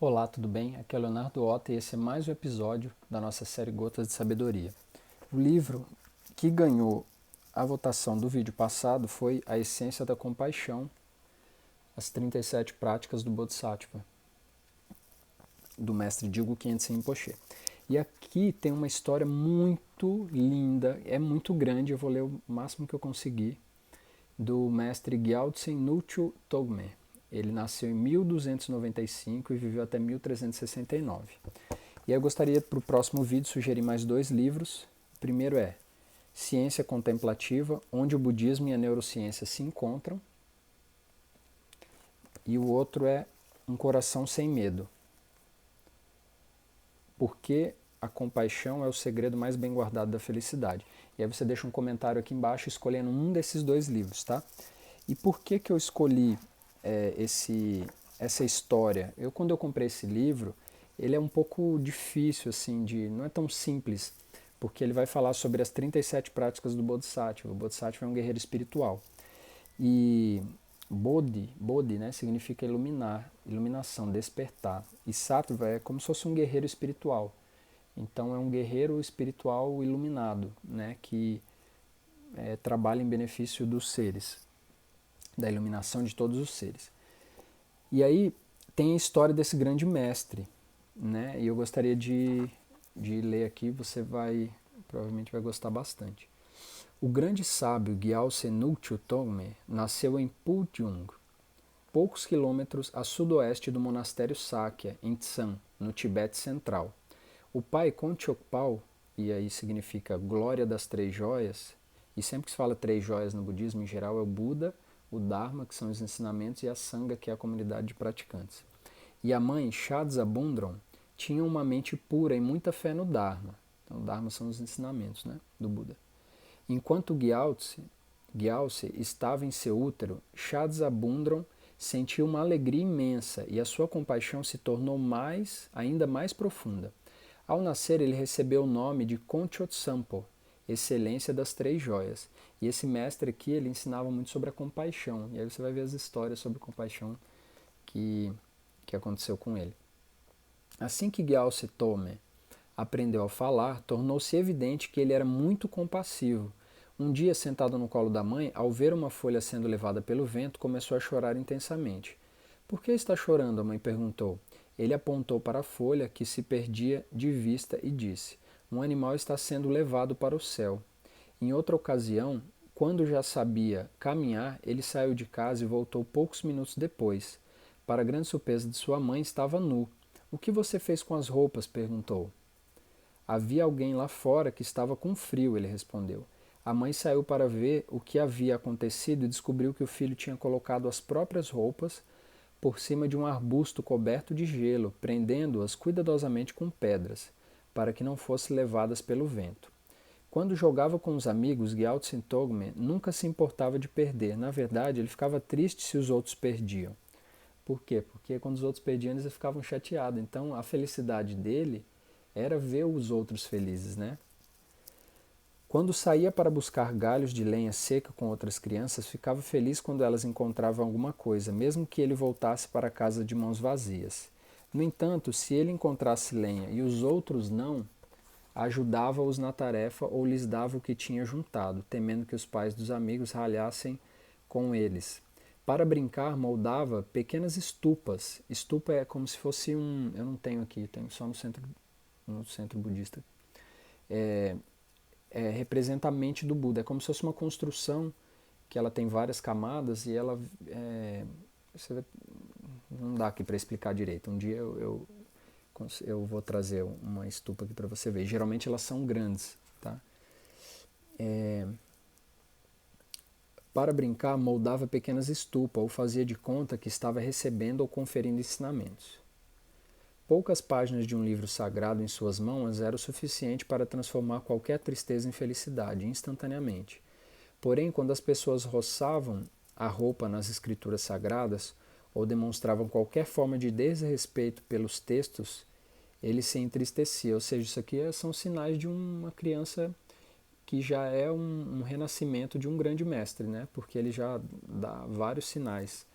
Olá, tudo bem? Aqui é o Leonardo Ota e esse é mais um episódio da nossa série Gotas de Sabedoria. O livro que ganhou a votação do vídeo passado foi A Essência da Compaixão, as 37 Práticas do Bodhisattva, do mestre Dilgo Khyentse Rinpoche. E aqui tem uma história muito linda, é muito grande, eu vou ler o máximo que eu conseguir, do mestre Gyaltsen Nucho Togme. Ele nasceu em 1295 e viveu até 1369. E eu gostaria, para o próximo vídeo, sugerir mais dois livros. O primeiro é Ciência Contemplativa, onde o budismo e a neurociência se encontram. E o outro é Um Coração Sem Medo. Porque a compaixão é o segredo mais bem guardado da felicidade. E aí você deixa um comentário aqui embaixo escolhendo um desses dois livros, tá? E por que eu escolhi essa história? Quando eu comprei esse livro, ele é um pouco difícil, assim, não é tão simples, porque ele vai falar sobre as 37 práticas do Bodhisattva. O Bodhisattva é um guerreiro espiritual. E Bodhi, né, significa iluminar, iluminação, despertar. E Sattva é como se fosse um guerreiro espiritual. Então é um guerreiro espiritual iluminado, né, que trabalha em benefício dos seres, da iluminação de todos os seres. E aí tem a história desse grande mestre, né, e eu gostaria de ler aqui, você provavelmente vai gostar bastante. O grande sábio Gyaltsen Nucho Togme nasceu em Pudyung, poucos quilômetros a sudoeste do monastério Sakya, em Tsan, no Tibete Central. O pai Konchokpal, e aí significa glória das três joias, e sempre que se fala três joias no budismo em geral é o Buda, o Dharma, que são os ensinamentos, e a Sangha, que é a comunidade de praticantes. E a mãe, Shadza Bundron, tinha uma mente pura e muita fé no Dharma. Então, o Dharma são os ensinamentos, né, do Buda. Enquanto Gyaltse estava em seu útero, Shadza Bundron sentiu uma alegria imensa e a sua compaixão se tornou ainda mais profunda. Ao nascer, ele recebeu o nome de Konchotsampo, excelência das três joias. E esse mestre aqui, ele ensinava muito sobre a compaixão. E aí você vai ver as histórias sobre compaixão que aconteceu com ele. Assim que Gyaltse Tome aprendeu a falar, tornou-se evidente que ele era muito compassivo. Um dia, sentado no colo da mãe, ao ver uma folha sendo levada pelo vento, começou a chorar intensamente. Por que está chorando? A mãe perguntou. Ele apontou para a folha, que se perdia de vista, e disse: Um animal está sendo levado para o céu. Em outra ocasião, quando já sabia caminhar, ele saiu de casa e voltou poucos minutos depois. Para grande surpresa de sua mãe, estava nu. O que você fez com as roupas? Perguntou. Havia alguém lá fora que estava com frio, ele respondeu. A mãe saiu para ver o que havia acontecido e descobriu que o filho tinha colocado as próprias roupas por cima de um arbusto coberto de gelo, prendendo-as cuidadosamente com pedras, para que não fossem levadas pelo vento. Quando jogava com os amigos, Gyaltsen Togme nunca se importava de perder. Na verdade, ele ficava triste se os outros perdiam. Por quê? Porque quando os outros perdiam, eles ficavam chateados. Então, a felicidade dele era ver os outros felizes, né? Quando saía para buscar galhos de lenha seca com outras crianças, ficava feliz quando elas encontravam alguma coisa, mesmo que ele voltasse para casa de mãos vazias. No entanto, se ele encontrasse lenha e os outros não, ajudava-os na tarefa ou lhes dava o que tinha juntado, temendo que os pais dos amigos ralhassem com eles. Para brincar, moldava pequenas estupas. Estupa é como se fosse um... Eu não tenho aqui, tenho só no centro budista. Representa a mente do Buda. É como se fosse uma construção que ela tem várias camadas e ela... não dá aqui para explicar direito. Um dia eu vou trazer uma estupa aqui para você ver. Geralmente elas são grandes, tá? Para brincar, moldava pequenas estupas ou fazia de conta que estava recebendo ou conferindo ensinamentos. Poucas páginas de um livro sagrado em suas mãos eram o suficiente para transformar qualquer tristeza em felicidade, instantaneamente. Porém, quando as pessoas roçavam a roupa nas escrituras sagradas ou demonstravam qualquer forma de desrespeito pelos textos, ele se entristecia. Ou seja, isso aqui são sinais de uma criança que já é um renascimento de um grande mestre, né? Porque ele já dá vários sinais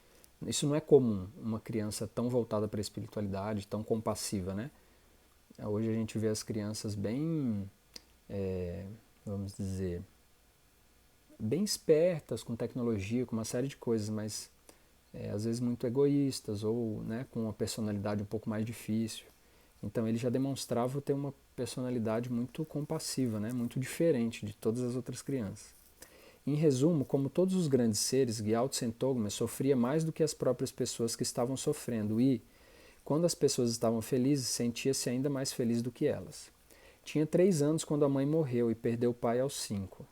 Isso não é comum, uma criança tão voltada para a espiritualidade, tão compassiva, né? Hoje a gente vê as crianças bem, vamos dizer, bem espertas com tecnologia, com uma série de coisas, mas às vezes muito egoístas ou, né, com uma personalidade um pouco mais difícil. Então ele já demonstrava ter uma personalidade muito compassiva, né, muito diferente de todas as outras crianças. Em resumo, como todos os grandes seres, Gyaltsen Sentogma sofria mais do que as próprias pessoas que estavam sofrendo e, quando as pessoas estavam felizes, sentia-se ainda mais feliz do que elas. Tinha 3 anos quando a mãe morreu e perdeu o pai aos 5.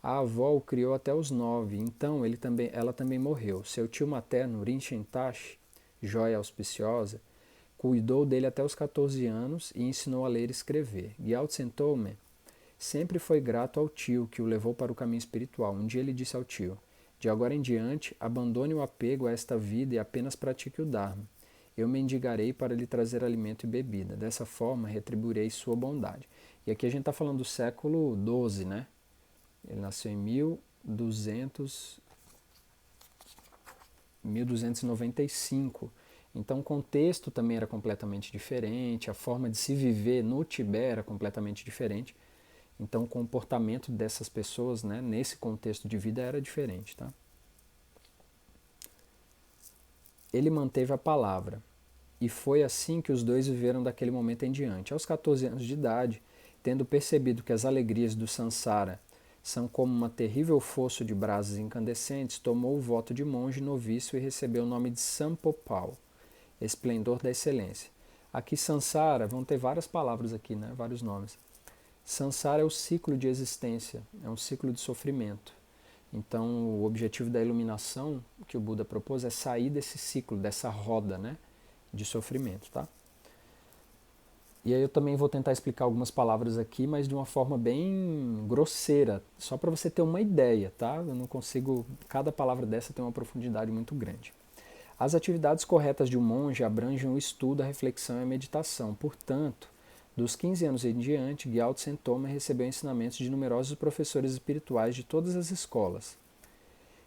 A avó o criou até os 9, então ela também morreu. Seu tio materno, Rinchen Tashi, joia auspiciosa, cuidou dele até os 14 anos e ensinou a ler e escrever. Gyaltsen Tome sempre foi grato ao tio que o levou para o caminho espiritual. Um dia ele disse ao tio: de agora em diante, abandone o apego a esta vida e apenas pratique o Dharma. Eu mendigarei para lhe trazer alimento e bebida. Dessa forma, retribuirei sua bondade. E aqui a gente está falando do século XII, né? Ele nasceu em 1295. Então o contexto também era completamente diferente, a forma de se viver no Tibete era completamente diferente. Então o comportamento dessas pessoas, né, nesse contexto de vida era diferente. Tá? Ele manteve a palavra, e foi assim que os dois viveram daquele momento em diante. Aos 14 anos de idade, tendo percebido que as alegrias do Sansara são como uma terrível fosso de brasas incandescentes, tomou o voto de monge novício e recebeu o nome de Sampopal, esplendor da excelência. Aqui Sansara, vão ter várias palavras aqui, né? Vários nomes. Sansara é o ciclo de existência, é um ciclo de sofrimento. Então, o objetivo da iluminação que o Buda propôs é sair desse ciclo, dessa roda, né, de sofrimento, tá? E aí eu também vou tentar explicar algumas palavras aqui, mas de uma forma bem grosseira, só para você ter uma ideia, tá? Eu não consigo, cada palavra dessa tem uma profundidade muito grande. As atividades corretas de um monge abrangem o estudo, a reflexão e a meditação. Portanto, dos 15 anos em diante, Gyaltsen Tome recebeu ensinamentos de numerosos professores espirituais de todas as escolas.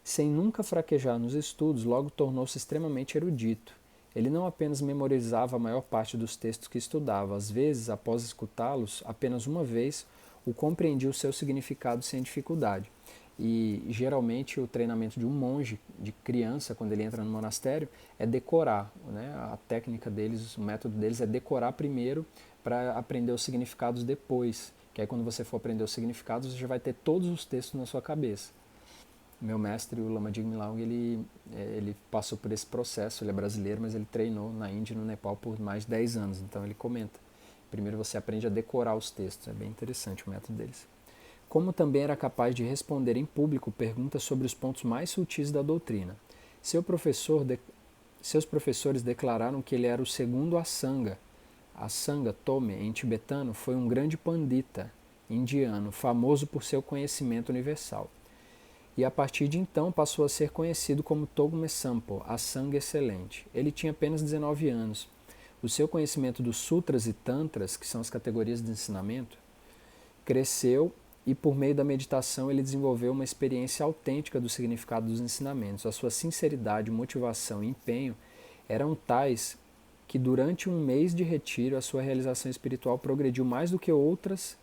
Sem nunca fraquejar nos estudos, logo tornou-se extremamente erudito. Ele não apenas memorizava a maior parte dos textos que estudava, às vezes, após escutá-los apenas uma vez, o compreendia o seu significado sem dificuldade. E geralmente o treinamento de um monge, de criança, quando ele entra no monastério, é decorar. Né? A técnica deles, o método deles é decorar primeiro para aprender os significados depois. Que aí quando você for aprender os significados, você já vai ter todos os textos na sua cabeça. Meu mestre, o Lama Jigme Laung, ele passou por esse processo, ele é brasileiro, mas ele treinou na Índia e no Nepal por mais de 10 anos, então ele comenta. Primeiro você aprende a decorar os textos, é bem interessante o método deles. Como também era capaz de responder em público perguntas sobre os pontos mais sutis da doutrina. Seus professores declararam que ele era o segundo Asanga. Asanga Tome, em tibetano, foi um grande pandita indiano, famoso por seu conhecimento universal. E a partir de então passou a ser conhecido como Togme Sampo, a sangue excelente. Ele tinha apenas 19 anos. O seu conhecimento dos sutras e tantras, que são as categorias de ensinamento, cresceu e por meio da meditação ele desenvolveu uma experiência autêntica do significado dos ensinamentos. A sua sinceridade, motivação e empenho eram tais que durante um mês de retiro a sua realização espiritual progrediu mais do que outras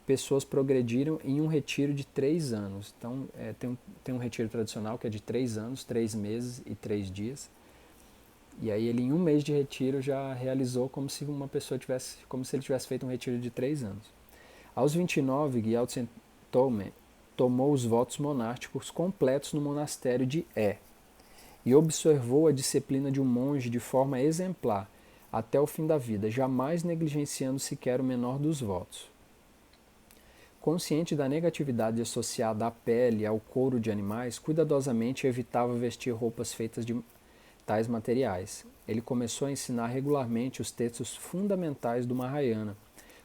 pessoas progrediram em um retiro de 3 anos. Então, tem um retiro tradicional que é de 3 anos, 3 meses e 3 dias. E aí ele, em um mês de retiro, já realizou como se ele tivesse feito um retiro de 3 anos. Aos 29, Gyaltsen Tome tomou os votos monásticos completos no monastério de e observou a disciplina de um monge de forma exemplar até o fim da vida, jamais negligenciando sequer o menor dos votos. Consciente da negatividade associada à pele e ao couro de animais, cuidadosamente evitava vestir roupas feitas de tais materiais. Ele começou a ensinar regularmente os textos fundamentais do Mahayana,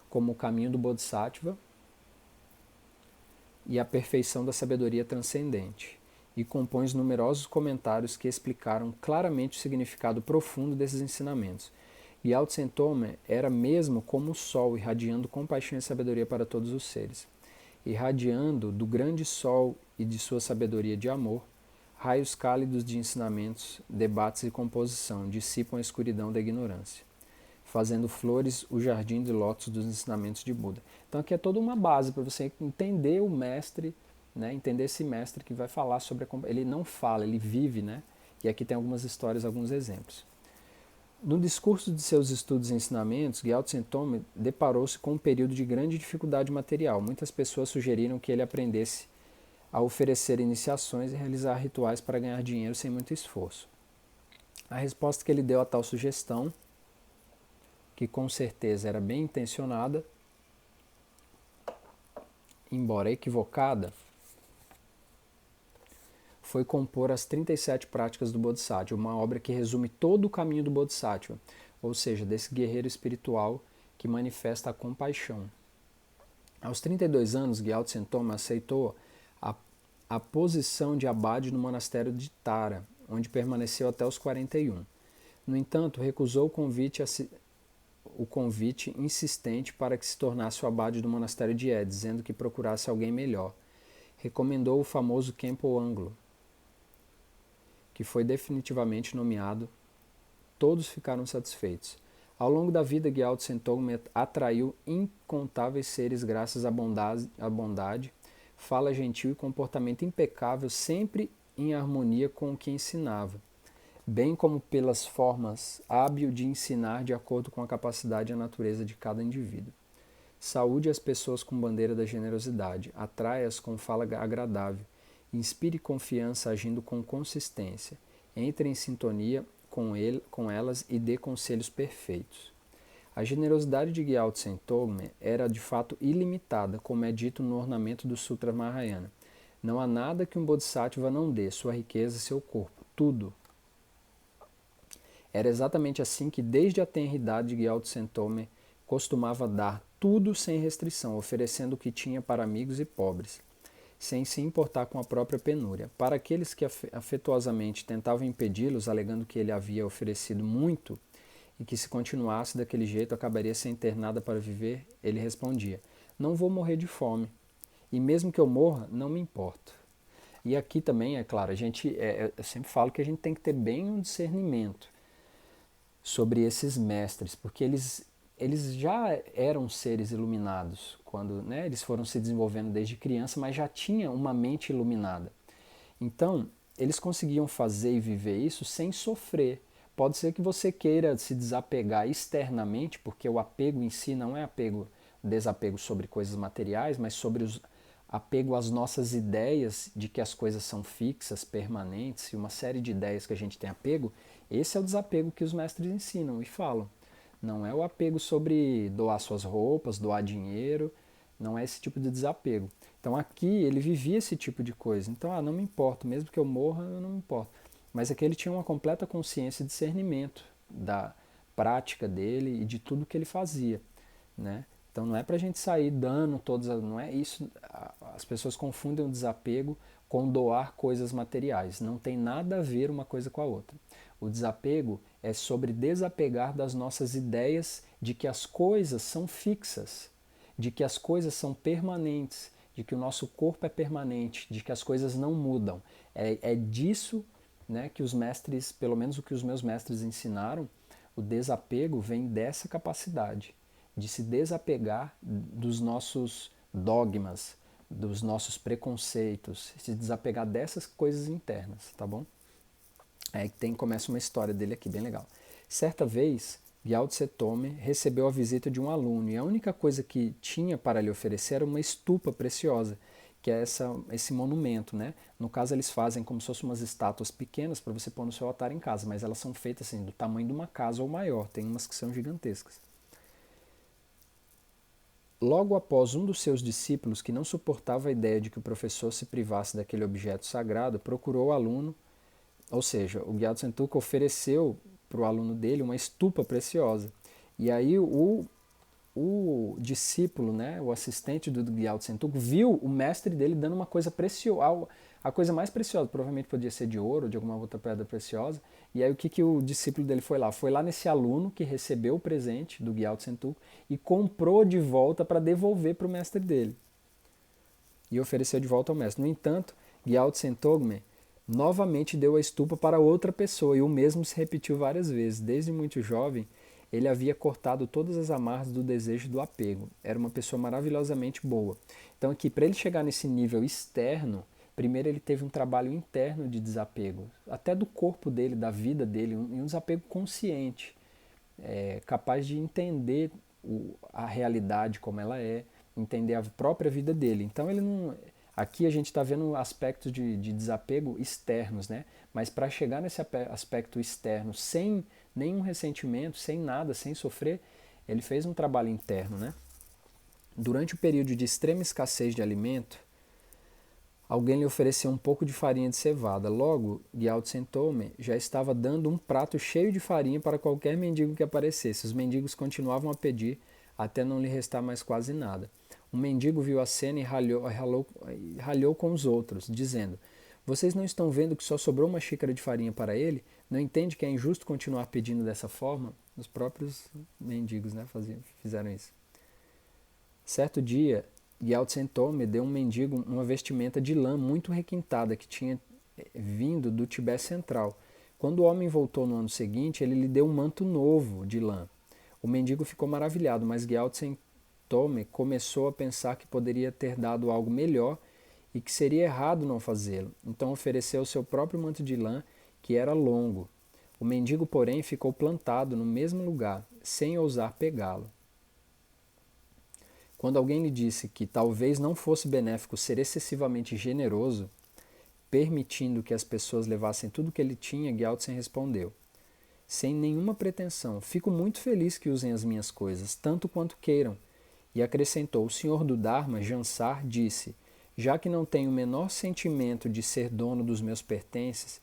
como o caminho do Bodhisattva e a perfeição da sabedoria transcendente, e compõe numerosos comentários que explicaram claramente o significado profundo desses ensinamentos. Gyaltsen Tome era mesmo como o sol, irradiando compaixão e sabedoria para todos os seres. Irradiando do grande sol e de sua sabedoria de amor, Raios cálidos de ensinamentos, debates e composição dissipam a escuridão da ignorância, fazendo flores o jardim de lótus dos ensinamentos de Buda. Então aqui é toda uma base para você entender o mestre, né? Entender esse mestre que vai falar sobre ele não fala, ele vive, né? E aqui tem algumas histórias, alguns exemplos. No discurso de seus estudos e ensinamentos, Gyao Tse Tome deparou-se com um período de grande dificuldade material. Muitas pessoas sugeriram que ele aprendesse a oferecer iniciações e realizar rituais para ganhar dinheiro sem muito esforço. A resposta que ele deu a tal sugestão, que com certeza era bem intencionada, embora equivocada, foi compor as 37 práticas do Bodhisattva, uma obra que resume todo o caminho do Bodhisattva, ou seja, desse guerreiro espiritual que manifesta a compaixão. Aos 32 anos, Gyao Tse Tome aceitou a posição de abade no monastério de Tara, onde permaneceu até os 41. No entanto, recusou o convite insistente para que se tornasse o abade do monastério de Ed, dizendo que procurasse alguém melhor. Recomendou o famoso Khenpo Anglo, que foi definitivamente nomeado. Todos ficaram satisfeitos. Ao longo da vida, Gyao Tse Tome atraiu incontáveis seres graças à bondade, fala gentil e comportamento impecável, sempre em harmonia com o que ensinava, bem como pelas formas hábil de ensinar de acordo com a capacidade e a natureza de cada indivíduo. Saúde as pessoas com bandeira da generosidade, atraia-as com fala agradável, inspire confiança agindo com consistência, entre em sintonia com elas e dê conselhos perfeitos. A generosidade de Gyao Tse Tome era de fato ilimitada, como é dito no ornamento do Sutra Mahayana. Não há nada que um Bodhisattva não dê, sua riqueza e seu corpo, tudo. Era exatamente assim que desde a tenridade Gyao Tse Tome costumava dar tudo sem restrição, oferecendo o que tinha para amigos e pobres, sem se importar com a própria penúria. Para aqueles que afetuosamente tentavam impedi-los, alegando que ele havia oferecido muito e que se continuasse daquele jeito acabaria sem ter nada para viver, ele respondia: não vou morrer de fome, e mesmo que eu morra, não me importo. E aqui também, é claro, eu sempre falo que a gente tem que ter bem um discernimento sobre esses mestres, porque eles já eram seres iluminados quando, né, eles foram se desenvolvendo desde criança, mas já tinha uma mente iluminada. Então, eles conseguiam fazer e viver isso sem sofrer. Pode ser que você queira se desapegar externamente, porque o apego em si não é desapego sobre coisas materiais, mas sobre o apego às nossas ideias de que as coisas são fixas, permanentes, e uma série de ideias que a gente tem apego. Esse é o desapego que os mestres ensinam e falam. Não é o apego sobre doar suas roupas, doar dinheiro, não é esse tipo de desapego. Então aqui ele vivia esse tipo de coisa. Então, não me importo, mesmo que eu morra, eu não me importo. Mas aqui ele tinha uma completa consciência e discernimento da prática dele e de tudo que ele fazia, né? Então não é para a gente sair dando todas, não é isso. As pessoas confundem o desapego com doar coisas materiais. Não tem nada a ver uma coisa com a outra. O desapego é sobre desapegar das nossas ideias de que as coisas são fixas, de que as coisas são permanentes, de que o nosso corpo é permanente, de que as coisas não mudam. É disso, né, que os mestres, pelo menos o que os meus mestres ensinaram, o desapego vem dessa capacidade de se desapegar dos nossos dogmas, dos nossos preconceitos, se desapegar dessas coisas internas, tá bom? Começa uma história dele aqui, bem legal. Certa vez, Gyao Tse Tome recebeu a visita de um aluno e a única coisa que tinha para lhe oferecer era uma estupa preciosa, que é esse monumento, né? No caso, eles fazem como se fossem umas estátuas pequenas para você pôr no seu altar em casa, mas elas são feitas assim, do tamanho de uma casa ou maior, tem umas que são gigantescas. Logo após um dos seus discípulos, que não suportava a ideia de que o professor se privasse daquele objeto sagrado, procurou o aluno, ou seja, o Gyao Tse Tuka ofereceu para o aluno dele uma estupa preciosa. E aí o discípulo, né, o assistente do Gyao Tse Tuka, viu o mestre dele dando uma coisa preciosa, a coisa mais preciosa, provavelmente podia ser de ouro ou de alguma outra pedra preciosa. E aí o que o discípulo dele foi lá? Foi lá nesse aluno que recebeu o presente do Gyao Tse Tuka e comprou de volta para devolver para o mestre dele. E ofereceu de volta ao mestre. No entanto, Gyao Tse Tome novamente deu a estupa para outra pessoa e o mesmo se repetiu várias vezes. Desde muito jovem, ele havia cortado todas as amarras do desejo e do apego. Era uma pessoa maravilhosamente boa. Então aqui, para ele chegar nesse nível externo, primeiro ele teve um trabalho interno de desapego, até do corpo dele, da vida dele, um desapego consciente, capaz de entender a realidade como ela é, entender a própria vida dele. Então ele não. Aqui a gente está vendo aspectos de desapego externos, né? Mas para chegar nesse aspecto externo sem nenhum ressentimento, sem nada, sem sofrer, ele fez um trabalho interno, né? Durante o período de extrema escassez de alimento, alguém lhe ofereceu um pouco de farinha de cevada. Logo, Gyaltsen Tome já estava dando um prato cheio de farinha para qualquer mendigo que aparecesse. Os mendigos continuavam a pedir até não lhe restar mais quase nada. Um mendigo viu a cena e ralhou com os outros, dizendo: Vocês não estão vendo que só sobrou uma xícara de farinha para ele? Não entende que é injusto continuar pedindo dessa forma? Os próprios mendigos, né, fizeram isso. Certo dia, Gyaltsen Tome deu a um mendigo uma vestimenta de lã muito requintada que tinha vindo do Tibete Central. Quando o homem voltou no ano seguinte, ele lhe deu um manto novo de lã. O mendigo ficou maravilhado, mas Gyaltsen Tome começou a pensar que poderia ter dado algo melhor e que seria errado não fazê-lo. Então ofereceu seu próprio manto de lã, que era longo. O mendigo, porém, ficou plantado no mesmo lugar, sem ousar pegá-lo. Quando alguém lhe disse que talvez não fosse benéfico ser excessivamente generoso, permitindo que as pessoas levassem tudo o que ele tinha, Gyaltsen respondeu: sem nenhuma pretensão, fico muito feliz que usem as minhas coisas, tanto quanto queiram. E acrescentou: o senhor do Dharma, Jansar, disse: já que não tenho o menor sentimento de ser dono dos meus pertences,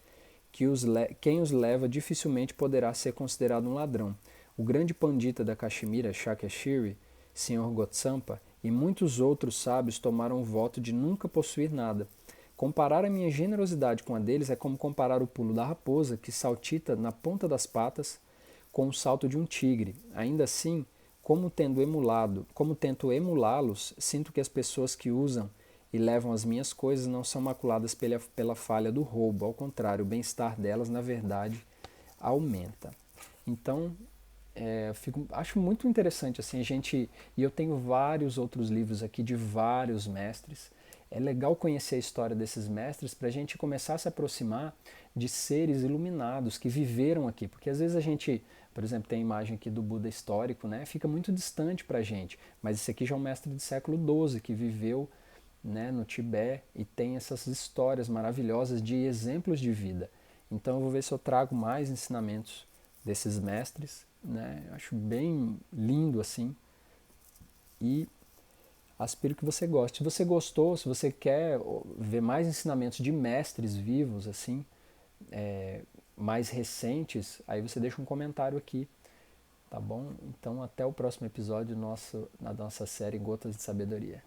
quem os leva dificilmente poderá ser considerado um ladrão. O grande pandita da Caxemira, Shakyashiri, Sr. Gotsampa, e muitos outros sábios tomaram o voto de nunca possuir nada. Comparar a minha generosidade com a deles é como comparar o pulo da raposa, que saltita na ponta das patas, com o salto de um tigre. Ainda assim, como tento emulá-los, sinto que as pessoas que usam e levam as minhas coisas não são maculadas pela falha do roubo. Ao contrário, o bem-estar delas, na verdade, aumenta. Então, acho muito interessante assim, e eu tenho vários outros livros aqui de vários mestres. É legal conhecer a história desses mestres para a gente começar a se aproximar de seres iluminados que viveram aqui, porque às vezes a gente, por exemplo, tem a imagem aqui do Buda histórico, né? Fica muito distante para a gente, mas esse aqui já é um mestre do século XII que viveu, né, no Tibete e tem essas histórias maravilhosas de exemplos de vida. Então eu vou ver se eu trago mais ensinamentos desses mestres, né? Acho bem lindo assim e aspiro que você goste. Se você gostou, se você quer ver mais ensinamentos de mestres vivos assim, mais recentes, aí você deixa um comentário aqui, tá bom? Então até o próximo episódio da nossa série Gotas de Sabedoria.